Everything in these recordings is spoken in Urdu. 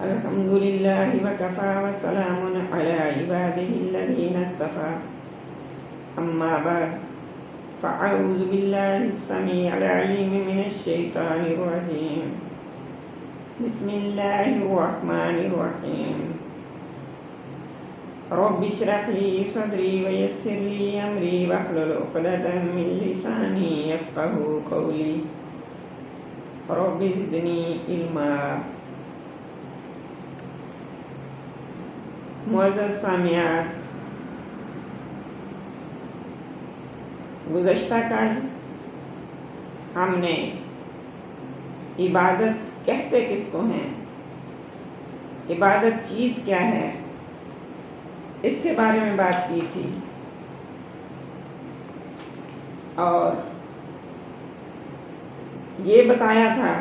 الحمد لله وكفى وسلام على عباده الذين اصطفى أما بعد فأعوذ بالله السميع العليم من الشيطان الرجيم بسم الله الرحمن الرحيم رب اشرح لي صدري ويسر لي أمري واحلل عقدة من لساني يفقهوا قولي رب زدني علما۔ معزز سامعات، گزشتہ کل ہم نے عبادت کہتے کس کو ہیں، عبادت چیز کیا ہے، اس کے بارے میں بات کی تھی، اور یہ بتایا تھا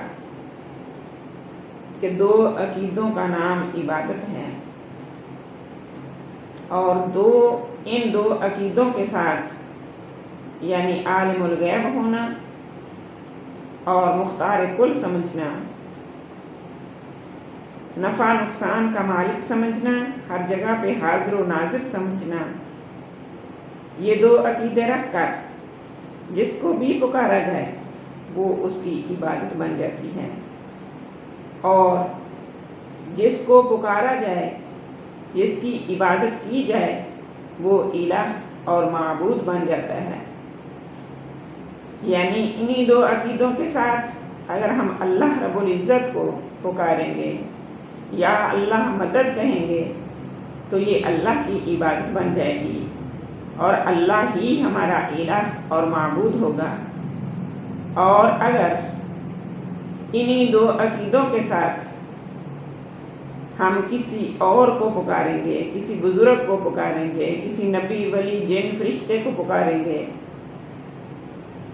کہ دو عقیدوں کا نام عبادت ہے، اور ان دو عقیدوں کے ساتھ یعنی عالم الغیب ہونا اور مختار کل سمجھنا، نفع نقصان کا مالک سمجھنا، ہر جگہ پہ حاضر و ناظر سمجھنا، یہ دو عقیدے رکھ کر جس کو بھی پکارا جائے وہ اس کی عبادت بن جاتی ہے، اور جس کو پکارا جائے، جس کی عبادت کی جائے، وہ الہ اور معبود بن جاتا ہے۔ یعنی انہی دو عقیدوں کے ساتھ اگر ہم اللہ رب العزت کو پکاریں گے یا اللہ مدد کہیں گے تو یہ اللہ کی عبادت بن جائے گی، اور اللہ ہی ہمارا الہ اور معبود ہوگا۔ اور اگر انہی دو عقیدوں کے ساتھ ہم کسی اور کو پکاریں گے، کسی بزرگ کو پکاریں گے، کسی نبی ولی جن فرشتے کو پکاریں گے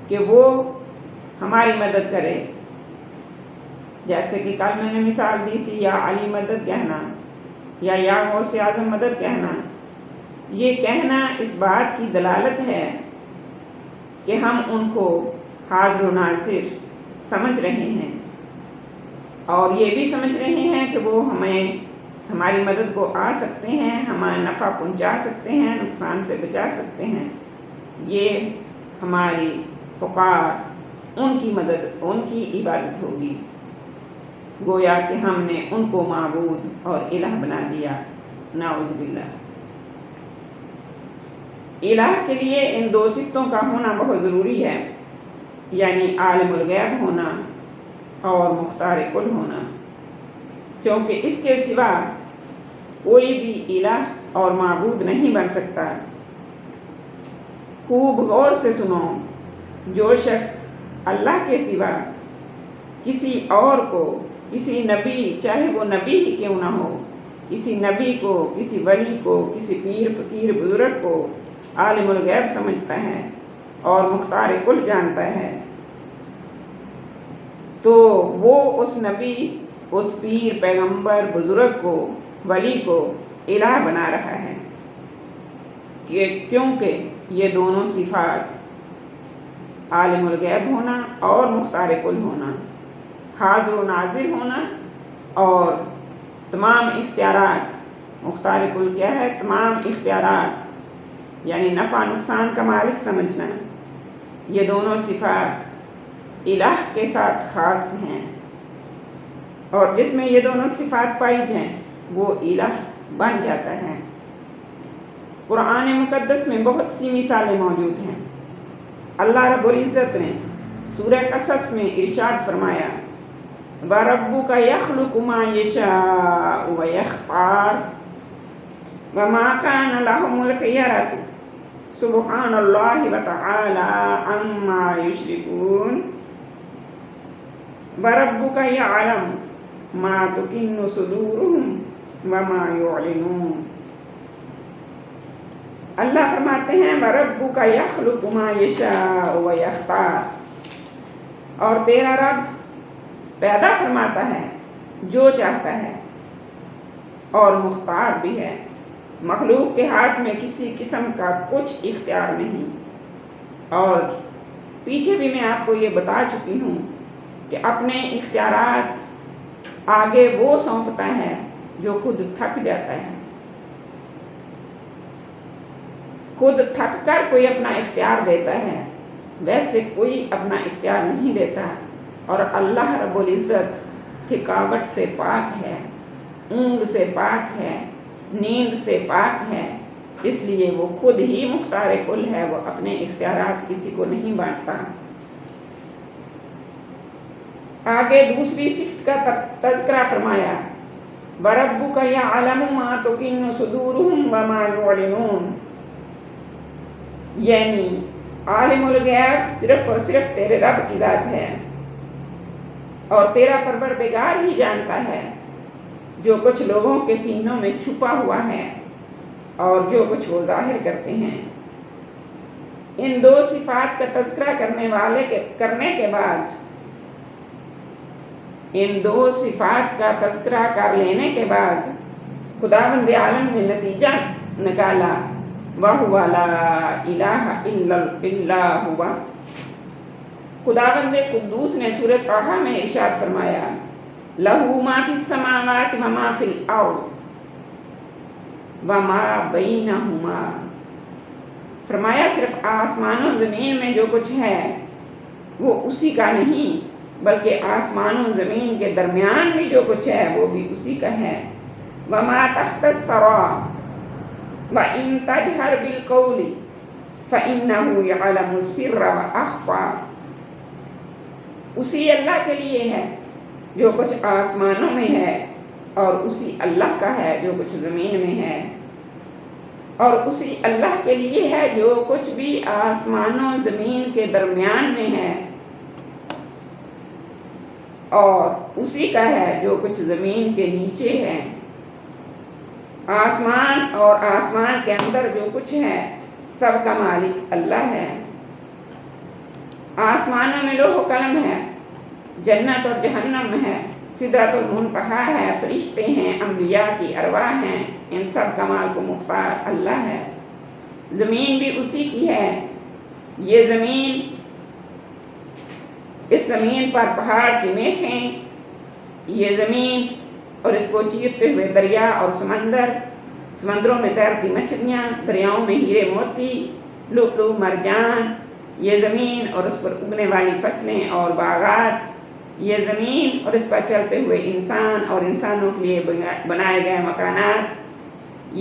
کہ وہ ہماری مدد کرے، جیسے کہ کل میں نے مثال دی تھی، یا علی مدد کہنا یا غوث اعظم مدد کہنا، یہ کہنا اس بات کی دلالت ہے کہ ہم ان کو حاضر و ناظر سمجھ رہے ہیں، اور یہ بھی سمجھ رہے ہیں کہ وہ ہماری مدد کو آ سکتے ہیں، ہمارا نفع پہنچا سکتے ہیں، نقصان سے بچا سکتے ہیں۔ یہ ہماری پکار ان کی مدد، ان کی عبادت ہوگی، گویا کہ ہم نے ان کو معبود اور الہ بنا دیا، نعوذ باللہ۔ الہ کے لیے ان دو صفتوں کا ہونا بہت ضروری ہے، یعنی عالم الغیب ہونا اور مختار کل ہونا، کیونکہ اس کے سوا کوئی بھی الہ اور معبود نہیں بن سکتا۔ خوب غور سے سنو، جو شخص اللہ کے سوا کسی اور کو، کسی نبی، چاہے وہ نبی ہی کیوں نہ ہو، کسی نبی کو، کسی ولی کو، کسی پیر فقیر بزرگ کو عالم الغیب سمجھتا ہے اور مختار کل جانتا ہے، تو وہ اس نبی، اس پیر، پیغمبر، بزرگ کو، ولی کو الہ بنا رہا ہے، کیونکہ یہ دونوں صفات، عالم الغیب ہونا اور مختار کل ہونا، حاضر و ناظر ہونا اور تمام اختیارات، مختار کل کیا ہے؟ تمام اختیارات، یعنی نفع نقصان کا مالک سمجھنا، یہ دونوں صفات الہ کے ساتھ خاص ہیں، اور جس میں یہ دونوں صفات پائی جائیں وہ الہ بن جاتا ہے۔ قرآن مقدس میں بہت سی مثالیں موجود ہیں۔ اللہ رب العزت نے سورہ قصص میں ارشاد فرمایا، وَرَبُّكَ يَخْلُقُ مَا يَشَاءُ وَيَخْتَارُ وَمَا كَانَ لَهُمُ الْخِيَرَةُ سُبْحَانَ اللَّهِ وَتَعَالَى عَمَّا يُشْرِكُونَ وَرَبُّكَ يَعْلَمُ مَا تُكِنُّ صُدُورُهُمْ وَمَا يُعْلِنُونَ۔ اللہ فرماتے ہیں وَرَبُّكَ يَخْلُقُ مَا يَشَاءُ وَيَخْتَارُ، اور تیرا رب پیدا فرماتا ہے جو چاہتا ہے اور مختار بھی ہے۔ مخلوق کے ہاتھ میں کسی قسم کا کچھ اختیار نہیں، اور پیچھے بھی میں آپ کو یہ بتا چکی ہوں کہ اپنے اختیارات آگے وہ سونپتا ہے جو خود تھک جاتا ہے۔ خود تھک کر کوئی اپنا اختیار دیتا ہے، ویسے کوئی اپنا اختیار نہیں دیتا، اور اللہ رب العزت تھکاوٹ سے پاک ہے، اونگ سے پاک ہے، نیند سے پاک ہے، اس لیے وہ خود ہی مختار کل ہے، وہ اپنے اختیارات کسی کو نہیں بانٹتا۔ آگے دوسری صفت کا تذکرہ فرمایا، وَرَبُّكَ يَعْلَمُ مَا تُكِنُّ صُدُورُهُمْ وَمَا يُعْلِنُونَ، یعنی عالم الغیب صرف اور صرف تیرے رب کی ذات ہے، اور تیرا پروردگار ہی جانتا ہے جو کچھ لوگوں کے سینوں میں چھپا ہوا ہے اور جو کچھ وہ ظاہر کرتے ہیں۔ ان دو صفات کا تذکرہ کرنے کے بعد، ان دو صفات کا تذکرہ کر لینے کے بعد خداوند عالم نے نتیجہ نکالا، وَهُوَ لَا إِلَٰهَ إِلَّا هُوَ۔ خداوند قدوس نے سورۃ طٰہٰ میں ارشاد فرمایا، لَهُ مَا فِي السَّمَاوَاتِ وَمَا فِي الْأَرْضِ وَمَا بَيْنَهُمَا، فرمایا صرف آسمان و زمین میں جو کچھ ہے وہ اسی کا نہیں، بلکہ آسمان و زمین کے درمیان بھی جو کچھ ہے وہ بھی اسی کا ہے۔ وَمَا تَحْتَ الثَّرَىٰ وَإِن تَجْهَرْ بِالْقَوْلِ فَإِنَّهُ يَعْلَمُ السِّرَّ وَأَخْفَىٰ، اسی اللہ کے لیے ہے جو کچھ آسمانوں میں ہے، اور اسی اللہ کا ہے جو کچھ زمین میں ہے، اور اسی اللہ کے لیے ہے جو کچھ بھی آسمانوں زمین کے درمیان میں ہے، اور اسی کا ہے جو کچھ زمین کے نیچے ہے۔ آسمان اور آسمان کے اندر جو کچھ ہے سب کا مالک اللہ ہے۔ آسمانوں میں لوح و قلم ہے، جنت اور جہنم ہے، سدرۃ المنتہا ہے، فرشتے ہیں، انبیاء کی ارواح ہیں، ان سب کمال کو مختار اللہ ہے۔ زمین بھی اسی کی ہے، یہ زمین، اس زمین پر پہاڑ کی میخیں، یہ زمین اور اس کو چیرتے ہوئے دریا اور سمندروں میں تیرتی مچھلیاں، دریاؤں میں ہیرے موتی، لؤلؤ مرجان، یہ زمین اور اس پر اگنے والی فصلیں اور باغات، یہ زمین اور اس پر چلتے ہوئے انسان اور انسانوں کے لیے بنائے گئے مکانات،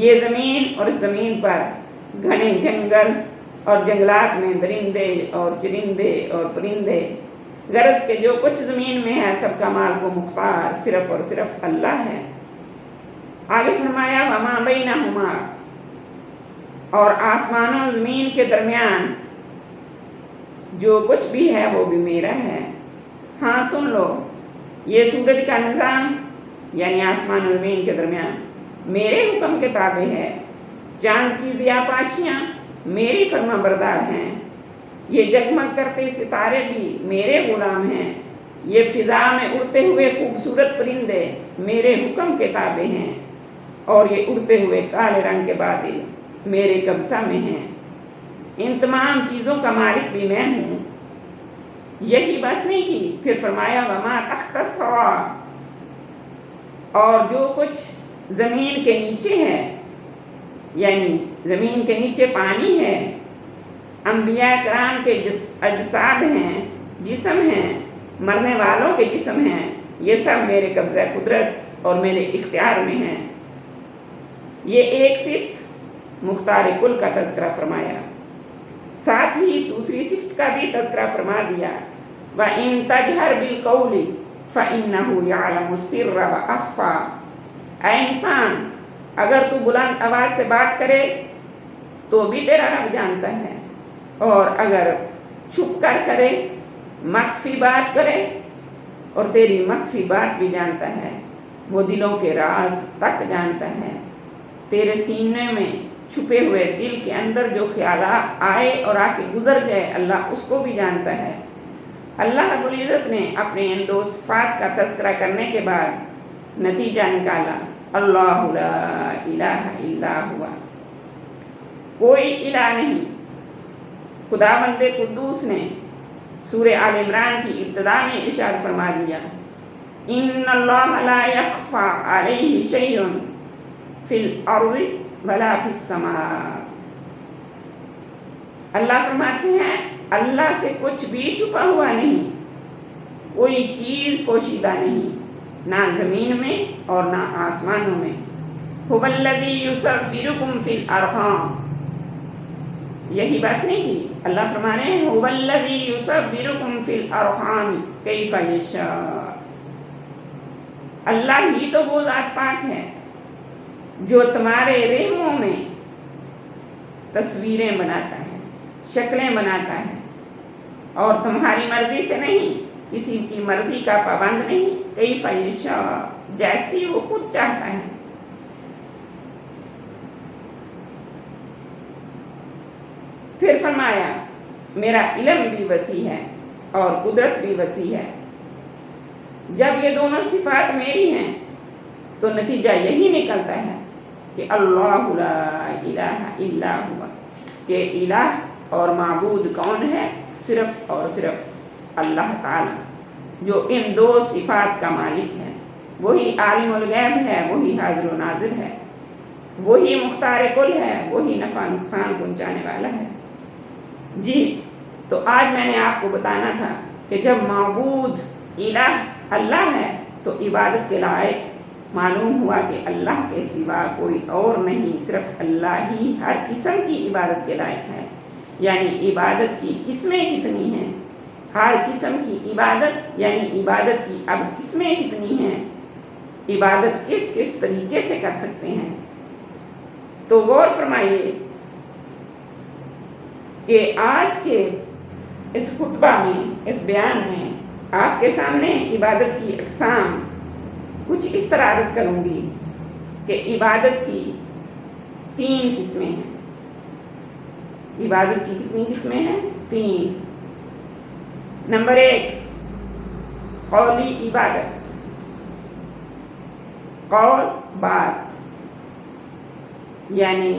یہ زمین اور اس زمین پر گھنے جنگل اور جنگلات میں درندے اور چرندے اور پرندے، غرض کہ جو کچھ زمین میں ہے سب کمال کو مختار صرف اور صرف اللہ ہے۔ آگے فرمایا، وَمَا بَيْنَهُمَا، اور آسمان و زمین کے درمیان جو کچھ بھی ہے وہ بھی میرا ہے۔ ہاں سن لو، یہ سورج کا نظام یعنی آسمان و زمین کے درمیان میرے حکم کے تابع ہے، چاند کی ضیاء پاشیاں میری فرما بردار ہیں، یہ جگمگ کرتے ستارے بھی میرے غلام ہیں، یہ فضا میں اڑتے ہوئے خوبصورت پرندے میرے حکم کے تابع ہیں، اور یہ اڑتے ہوئے کالے رنگ کے بادل میرے قبضہ میں ہیں، ان تمام چیزوں کا مالک بھی میں ہوں۔ یہی بس نہیں کی، پھر فرمایا، وَمَا تَحْتَ الثَّرَىٰ، اور جو کچھ زمین کے نیچے ہے، یعنی زمین کے نیچے پانی ہے، انبیاء کرام کے اجساد ہیں، جسم ہیں، مرنے والوں کے جسم ہیں، یہ سب میرے قبضہ قدرت اور میرے اختیار میں ہیں۔ یہ ایک صفت مختار کل کا تذکرہ فرمایا، ساتھ ہی دوسری صفت کا بھی تذکرہ فرما دیا، وَإِن تَجْهَرْ بِالْقَوْلِ فَإِنَّهُ يَعْلَمُ السِّرَّ وَأَخْفَىٰ، اے انسان اگر تو بلند آواز سے بات کرے تو بھی تیرا رب جانتا ہے، اور اگر چھپ کر کرے، مخفی بات کرے، اور تیری مخفی بات بھی جانتا ہے، وہ دلوں کے راز تک جانتا ہے، تیرے سینے میں چھپے ہوئے دل کے اندر جو خیالات آئے اور آ کے گزر جائے اللہ اس کو بھی جانتا ہے۔ اللہ رب العزت نے اپنے ان دو صفات کا تذکرہ کرنے کے بعد نتیجہ نکالا، اللہ لا الہ الا ہوا، کوئی الہ نہیں۔ خداوند قدوس نے سورہ آل عمران کی ابتدا میں ارشاد فرما دیا، ان اللہ لا یخفی علیہ شیء فی الارض ولا فی السماء۔ اللہ فرماتے ہیں اللہ سے کچھ بھی چھپا ہوا نہیں، کوئی چیز پوشیدہ نہیں، نہ زمین میں اور نہ آسمانوں میں۔ هو الذی یصورکم فی الارحام، یہی بات نہیں کی، اللہ فرمانے ہیں هو الذی یصورکم فی الارحام کیف یشاء۔ اللہ ہی تو وہ ذات پاک ہے جو تمہارے رحموں میں تصویریں بناتا ہے، شکلیں بناتا ہے، اور تمہاری مرضی سے نہیں، کسی کی مرضی کا پابند نہیں، کیف یشاء، جیسی وہ خود چاہتا ہے۔ پھر فرمایا میرا علم بھی وسیع ہے اور قدرت بھی وسیع ہے۔ جب یہ دونوں صفات میری ہیں تو نتیجہ یہی نکلتا ہے کہ اللہ لا الہ الا ہوا، کہ الہ اور معبود کون ہے؟ صرف اور صرف اللہ تعالی، جو ان دو صفات کا مالک ہے۔ وہی عالم الغیب ہے، وہی حاضر و ناظر ہے، وہی مختار کل ہے، وہی نفع نقصان پہنچانے والا ہے۔ جی تو آج میں نے آپ کو بتانا تھا کہ جب معبود الہ اللہ ہے تو عبادت کے لائق معلوم ہوا کہ اللہ کے سوا کوئی اور نہیں، صرف اللہ ہی ہر قسم کی عبادت کے لائق ہے۔ یعنی عبادت کی قسمیں کتنی ہیں، ہر قسم کی عبادت، یعنی عبادت کی اب قسمیں کتنی ہیں، عبادت کس کس طریقے سے کر سکتے ہیں۔ تو غور فرمائیے کہ آج کے اس خطبہ میں، اس بیان میں آپ کے سامنے عبادت کی اقسام کچھ اس طرح عرض کروں گی کہ عبادت کی 3 قسمیں ہیں۔ عبادت کی کتنی قسمیں ہیں؟ 3۔ نمبر 1 قولی عبادت، قول بات، یعنی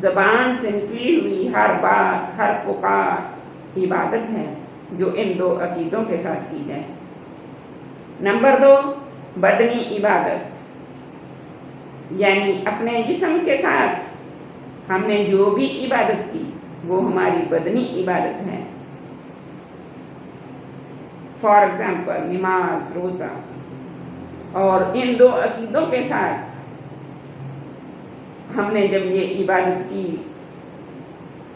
زبان سے نکلی ہوئی ہر بات، ہر پکار عبادت ہے جو ان 2 عقیدوں کے ساتھ کی جائے۔ نمبر 2 بدنی عبادت، یعنی اپنے جسم کے ساتھ ہم نے جو بھی عبادت کی وہ ہماری بدنی عبادت ہے۔ فار ایگزامپل نماز، روزہ۔ اور ان 2 عقیدوں کے ساتھ ہم نے جب یہ عبادت کی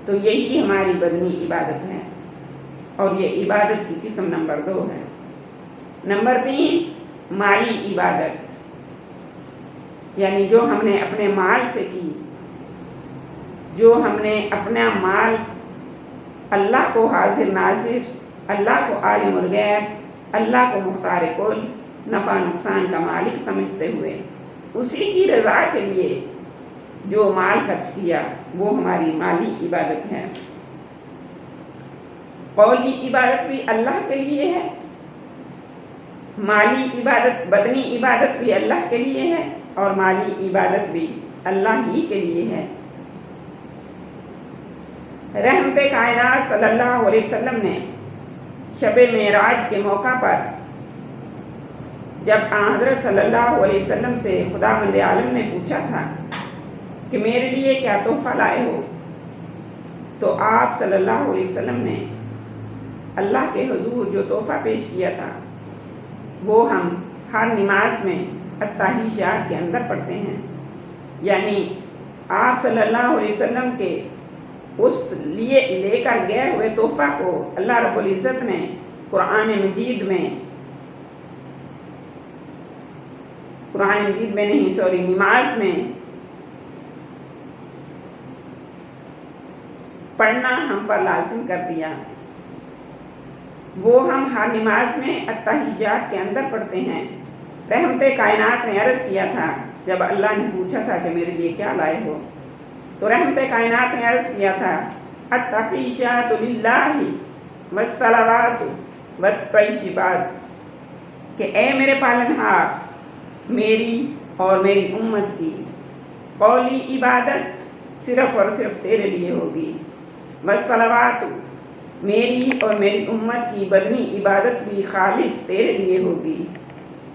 تو یہی ہماری بدنی عبادت ہے، اور یہ عبادت کی قسم نمبر 2 ہے۔ نمبر 3 مالی عبادت، یعنی جو ہم نے اپنے مال سے کی، جو ہم نے اپنا مال اللہ کو حاضر ناظر، اللہ کو عالم الغیب، اللہ کو مختار کل، نفع نقصان کا مالک سمجھتے ہوئے اسی کی رضا کے لیے جو مال خرچ کیا وہ ہماری مالی عبادت ہے۔ قولی عبادت بھی اللہ کے لیے ہے، مالی عبادت، بدنی عبادت بھی اللہ کے لیے ہے، اور مالی عبادت بھی اللہ ہی کے لیے ہے۔ رحمت کائنات صلی اللہ علیہ وسلم نے شب معراج کے موقع پر جب حضرت صلی اللہ علیہ وسلم سے خداوند عالم نے پوچھا تھا کہ میرے لیے کیا تحفہ لائے ہو، تو آپ صلی اللہ علیہ وسلم نے اللہ کے حضور جو تحفہ پیش کیا تھا وہ ہم ہر نماز میں التحیات کے اندر پڑھتے ہیں۔ یعنی آپ صلی اللہ علیہ وسلم کے اس لیے لے کر گئے ہوئے تحفہ کو اللہ رب العزت نے قرآن مجید میں نماز میں پڑھنا ہم پر لازم کر دیا۔ وہ ہم ہر نماز میں التحیات کے اندر پڑھتے ہیں۔ رحمت کائنات نے عرض کیا تھا جب اللہ نے پوچھا تھا کہ میرے لیے کیا لائے ہو، تو رحمت کائنات نے عرض کیا تھا التحیات للہ والصلوات والطیبات، کہ اے میرے پالنہار، میری اور میری امت کی قولی عبادت صرف اور صرف تیرے لیے ہوگی، والصلوات، میری اور میری امت کی بدنی عبادت بھی خالص تیرے لیے ہوگی،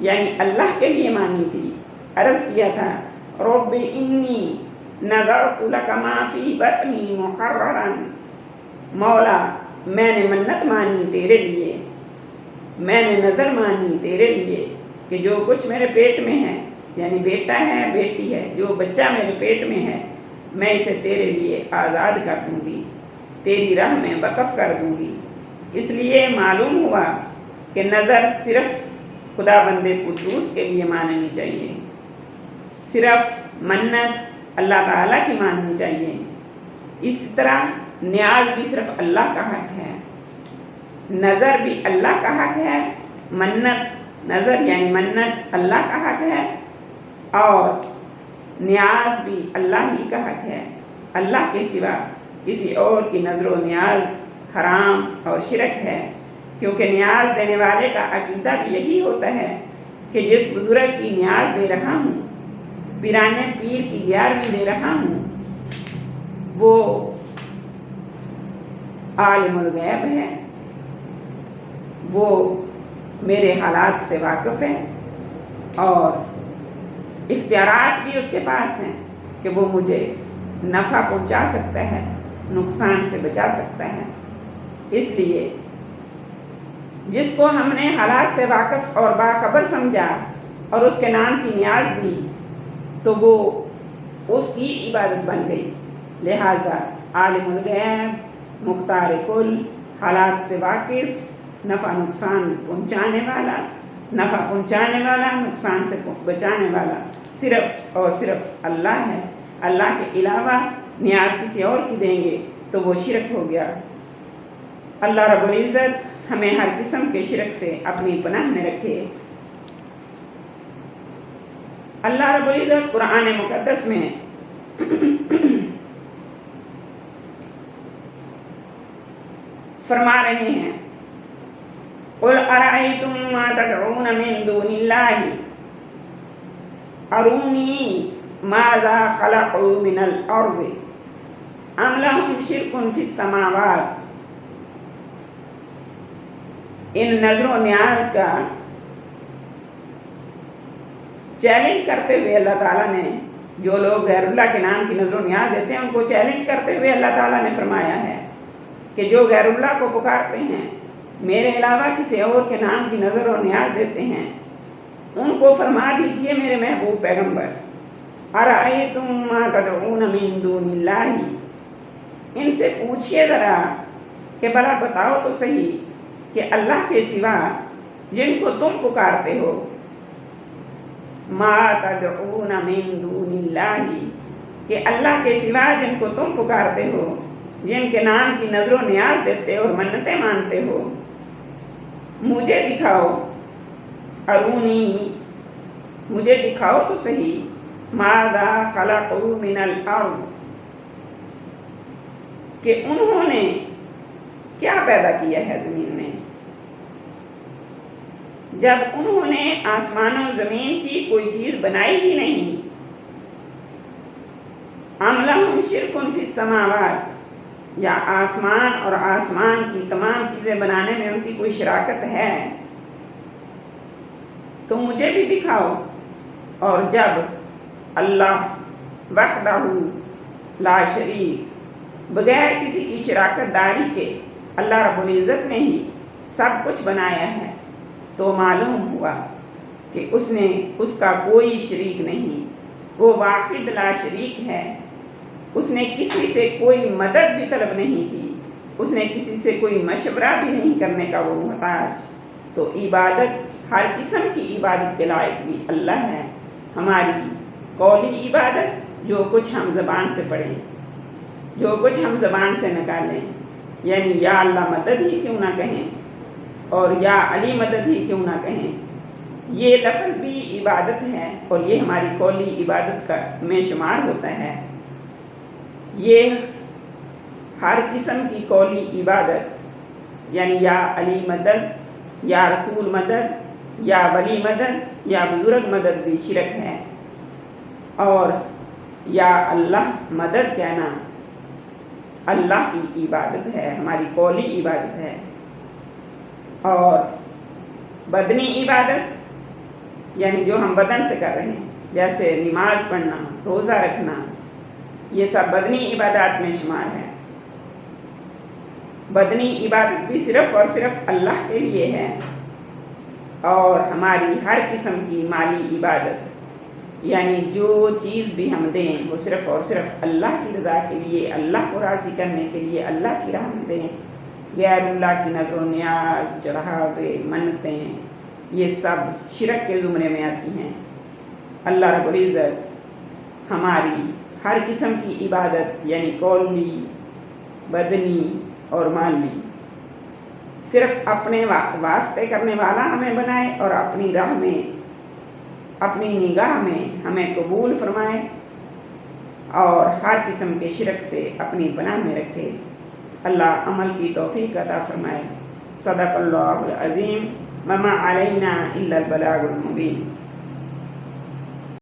یعنی اللہ کے لیے مانی تھی. عرض کیا تھا رب انی نذرت لک ما فی بطنی محررا، مولا میں نے منت مانی تیرے لیے، میں نے نظر مانی تیرے لیے کہ جو کچھ میرے پیٹ میں ہے، یعنی بیٹا ہے بیٹی ہے، جو بچہ میرے پیٹ میں ہے میں اسے تیرے لیے آزاد کر دوں گی، تیری راہ میں وقف کر دوں گی. اس لیے معلوم ہوا کہ نظر صرف خدا بند قدوس کے لیے ماننی چاہیے، صرف منت اللہ تعالیٰ کی ماننی چاہیے. اس طرح نیاز بھی صرف اللہ کا حق ہے، نظر بھی اللہ کا حق ہے، منت نظر یعنی منت اللہ کا حق ہے، اور نیاز بھی اللہ ہی کا حق ہے. اللہ کے سوا کسی اور کی نظر و نیاز حرام اور شرک ہے، کیونکہ نیاز دینے والے کا عقیدہ بھی یہی ہوتا ہے کہ جس بزرگ کی نیاز دے رہا ہوں، پیرانے پیر کی 11ویں دے رہا ہوں، وہ عالم الغیب ہے، وہ میرے حالات سے واقف ہے، اور اختیارات بھی اس کے پاس ہیں کہ وہ مجھے نفع پہنچا سکتا ہے، نقصان سے بچا سکتا ہے. اس لیے جس کو ہم نے حالات سے واقف اور باخبر سمجھا اور اس کے نام کی نیاز دی تو وہ اس کی عبادت بن گئی. لہٰذا عالم الغیب، مختار کل، حالات سے واقف، نفع نقصان پہنچانے والا، نفع پہنچانے والا، نقصان سے بچانے والا صرف اور صرف اللہ ہے. اللہ کے علاوہ نیاز کسی اور کی دیں گے تو وہ شرک ہو گیا. اللہ رب العزت ہمیں ہر قسم کے شرک سے اپنی پناہ میں رکھے. اللہ رب العزت قرآن مقدس میں فرما رہے ہیں قُلْ أَرَأَيْتُمْ مَا تَدْعُونَ مِن دُونِ اللَّهِ أَرُونِي مَاذَا خَلَقُوا مِنَ الْأَرْضِ أَمْ لَهُمْ شِرْكٌ فِي السَّمَاوَاتِ. ان نظر و نیاز کا چیلنج کرتے ہوئے اللہ تعالیٰ نے، جو لوگ غیر اللہ کے نام کی نظر و نیاز دیتے ہیں ان کو چیلنج کرتے ہوئے اللہ تعالیٰ نے فرمایا ہے کہ جو غیر اللہ کو پکارتے ہیں، میرے علاوہ کسی اور کے نام کی نظر و نیاز دیتے ہیں، ان کو فرما دیجئے میرے محبوب پیغمبر ارأیتم ما تدعون من دون اللہ، ان سے پوچھئے ذرا کہ بھلا بتاؤ تو صحیح کہ اللہ کے سوا جن کو تم پکارتے ہو، ما تدعون من دون اللہ، کہ اللہ کے سوا جن کو تم پکارتے ہو، جن کے نام کی نظر و نیاز دیتے اور منتیں مانتے ہو، مجھے دکھاؤ، ارونی مجھے دکھاؤ تو صحیح، ماذا خلقوا من الارض، کہ انہوں نے کیا پیدا کیا ہے زمین میں، جب انہوں نے آسمان و زمین کی کوئی چیز بنائی ہی نہیں. ام لہم شرک فی السماوات، یا آسمان اور آسمان کی تمام چیزیں بنانے میں ان کی کوئی شراکت ہے تو مجھے بھی دکھاؤ. اور جب اللہ وحدہ لا شریک، بغیر کسی کی شراکت داری کے اللہ رب العزت نے ہی سب کچھ بنایا ہے، تو معلوم ہوا کہ اس کا کوئی شریک نہیں، وہ واحد لا شریک ہے. اس نے کسی سے کوئی مدد بھی طلب نہیں کی، اس نے کسی سے کوئی مشورہ بھی نہیں کرنے کا وہ محتاج. تو عبادت، ہر قسم کی عبادت کے لائق بھی اللہ ہے. ہماری قولی عبادت، جو کچھ ہم زبان سے پڑھیں، جو کچھ ہم زبان سے نکالیں، یعنی یا اللہ مدد ہی کیوں نہ کہیں اور یا علی مدد ہی کیوں نہ کہیں، یہ لفظ بھی عبادت ہے اور یہ ہماری قولی عبادت کا میں شمار ہوتا ہے. یہ ہر قسم کی قولی عبادت، یعنی یا علی مدد، یا رسول مدد، یا ولی مدد، یا بزرگ مدد بھی شرک ہے. اور یا اللہ مدد کہنا اللہ کی عبادت ہے، ہماری قولی عبادت ہے. اور بدنی عبادت یعنی جو ہم بدن سے کر رہے ہیں، جیسے نماز پڑھنا، روزہ رکھنا، یہ سب بدنی عبادات میں شمار ہے۔ بدنی عبادت بھی صرف اور صرف اللہ کے لیے ہے، اور ہماری ہر قسم کی مالی عبادت، یعنی جو چیز بھی ہم دیں وہ صرف اور صرف اللہ کی رضا کے لیے، اللہ کو راضی کرنے کے لیے اللہ کی راہ میں دیں۔ غیر اللہ کی نظر و نیاز، چڑھاوے، منتیں، یہ سب شرک کے زمرے میں آتی ہیں۔ اللہ رب العزت ہماری ہر قسم کی عبادت، یعنی قولی، بدنی اور مالی، صرف اپنے واسطے کرنے والا ہمیں بنائے، اور اپنی راہ میں، اپنی نگاہ میں ہمیں قبول فرمائے، اور ہر قسم کے شرک سے اپنی پناہ میں رکھے۔ اللہ عمل کی توفیق عطا فرمائے۔ صدق اللہ العظیم، وما علینا الا البلاغ المبین۔